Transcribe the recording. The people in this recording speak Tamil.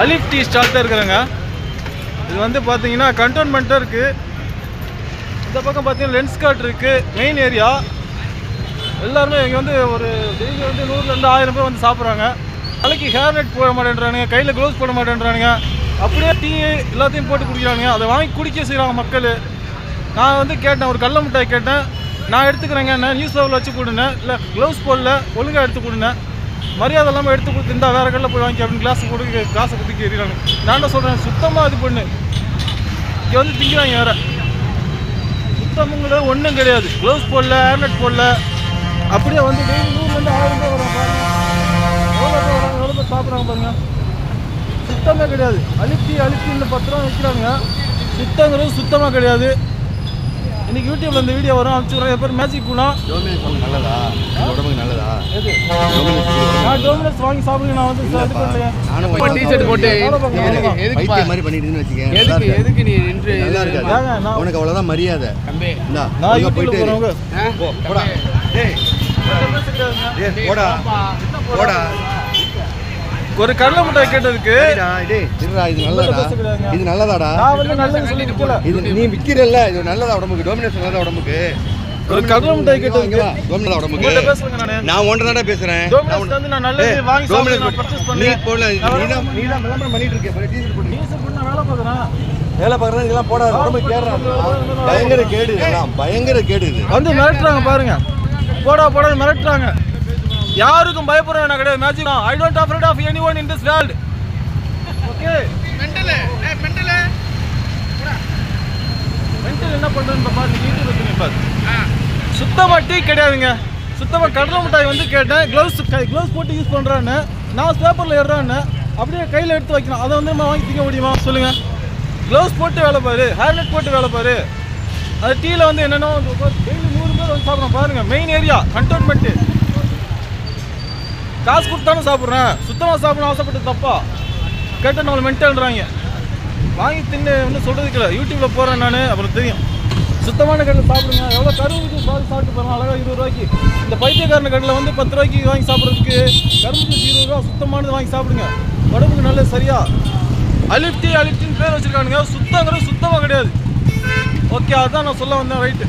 அலிஃப் டீ ஸ்டால் தான் இருக்கிறாங்க. இது வந்து பார்த்தீங்கன்னா கண்டோன்மெண்ட்டாக இருக்குது. இந்த பக்கம் பார்த்தீங்கன்னா லென்ஸ்கார்ட் இருக்குது. மெயின் ஏரியா எல்லாருமே இங்கே வந்து ஒரு டெய்லி வந்து 100-200 1000 பேர் வந்து சாப்பிட்றாங்க. தலைக்கு ஹேர் நெட் போட மாட்டேன்றானுங்க, கையில் க்ளவுஸ் போட மாட்டேன்றானுங்க. அப்படியே டீ எல்லாத்தையும் போட்டு குடிக்கிறானுங்க. அதை வாங்கி குடிக்க செய்கிறாங்க மக்கள். நான் வந்து கேட்டேன், ஒரு கடல மிட்டாய் கேட்டேன், நான் எடுத்துக்கிறேங்க, நான் நியூஸ் லெவலில் வச்சு கொடுனேன், இல்லை க்ளவுஸ் போடல ஒழுங்காக எடுத்து கொடுனேன், மரியாதை இல்லாமல் எடுத்து கொடுத்து இருந்தால் வேறு கடையில் போய் வாங்கி அப்படின்னு கிளாஸை கொடுக்க காசை கொடுத்து எறிகிறாங்க. நான் என்ன சொல்கிறேன், சுத்தமாக இது பண்ணு. இங்கே வந்து திங்கிறாங்க வேறு. சுத்தமுங்கிறது ஒன்றும் கிடையாது. க்ளவுஸ் போடல, ஹேர்நெட் போடல, அப்படியே வந்து டெய்லி 100-200 1000 பேர் வராங்க பாருங்க. எவ்வளோ பேர் வராங்க, எவ்வளோ பேர் சாப்பிட்றாங்க பாருங்க. சுத்தமே கிடையாது. அலிப்டின்னு 10 ரூபா வைக்கிறாங்க. சுத்தங்கிறது சுத்தமாக கிடையாது. இன்னைக்கு யூடியூப்ல இந்த வீடியோ வரும், அனுப்பிச்சுடுறேன். எப்போ மேஜிக் போனா நல்லதா, உடம்புக்கு நல்லதா? எது நான் டோமினஸ் வாங்கி சாப்பிடுங்க. நான் வந்து இது பண்ணலையே, நானும் டீ-ஷர்ட் போட்டு எதுக்கு மாதிரி பண்ணிட்டுன்னு வச்சுக்கேன். எதுக்கு நீ நின்று நல்லா இருக்காது. உனக்கு அவ்வளோதான் மரியாதை. நான் யூடியூப்ல போறவங்க போடா, போடா போடா. ஒரு கடலை மிட்டாய் கேட்டதுக்கு இது நல்லதாடா, நான் வந்து நல்லது சொல்லி விற்கல. இது நீ விற்கிறல்ல, இது நல்லதா உடம்புக்கு, டோமினேஷன் நல்லதா உடம்புக்கு. ஒரு கடலை மிட்டாய் கேட்டதுக்கு டோமினேஷன் உடம்புக்கு பேசுறேங்க. நான் ஒன்றரை பேசுறேன். டோமினஸ் வந்து நான் நல்லது வாங்கி சாப்பிடுறேன், பர்ச்சேஸ் பண்ணி. நீ போல நீ தான் விளம்பரம் பண்ணிட்டு இருக்க. டீசல் போட்டு டீசல் பண்ண வேலை பார்க்கறேன். வேலை பார்க்கறது இதெல்லாம் போடாத, உடம்புக்கு கேடுறாங்க. பயங்கர கேடு, இதெல்லாம் பயங்கர கேடு. இது வந்து மிரட்டுறாங்க பாருங்க, போடா போடா மிரட்டுறாங்க. யாருக்கும் பயப்படுறேன் நான் கிடையாது. Magic I don't afraid of anyone in this world. Okay, mental என்ன பண்றேன்னு பாரு. யூடியூப்ல பண்ணி பாரு. சுத்தமா டீ கிடையாதுங்க. சுத்தமா கடலை மிட்டாய் வந்து கேட்டேன், க்ளவுஸ் போட்டு யூஸ் பண்றான்னு, நான் பேப்பர்ல ஏறுறான்னு அப்படியே கையில் எடுத்து வைக்கணும். அதை வந்து நம்ம வாங்கி திங்க முடியுமா சொல்லுங்க? க்ளவுஸ் போட்டு வேலை பாரு, ஹேர்நெட் போட்டு வேலை பாரு. அது டீயில் வந்து என்னென்னா டெய்லி 100 பேர் வந்து சாப்பிட்றோம் பாருங்க. Main area cantonment. காசு கொடுத்தானே சாப்பிட்றேன். சுத்தமாக சாப்பிடணும் ஆசைப்பட்டு தப்பா கேட்டால் நம்மளை மென்டல்ன்றாங்க. வாங்கி தின்னு ஒன்றும் சொல்கிறதுக்கு இல்லை. யூடியூப்பில் போகிறேன் நான், அப்புறம் தெரியும். சுத்தமான கடையில் சாப்பிடுங்க. எவ்வளோ கரும்பு ஜூஸ் சாப்பிட்டு பாருங்க, அழகாக 20 ரூபாய்க்கு. இந்த பைத்தியக்காரன கடையில் வந்து 10 ரூபாய்க்கு வாங்கி சாப்பிட்றதுக்கு கரும்பு ஜூஸ் 20 ரூபா. சுத்தமானது வாங்கி சாப்பிடுங்க, உடம்புக்கு நல்லது. சரியா? அலிப்டின்னு பேர் வச்சுருக்கானுங்க. சுத்தங்கிறது சுத்தமாக கிடையாது. ஓகே, அதுதான் நான் சொல்ல வந்தேன். ரைட்டு.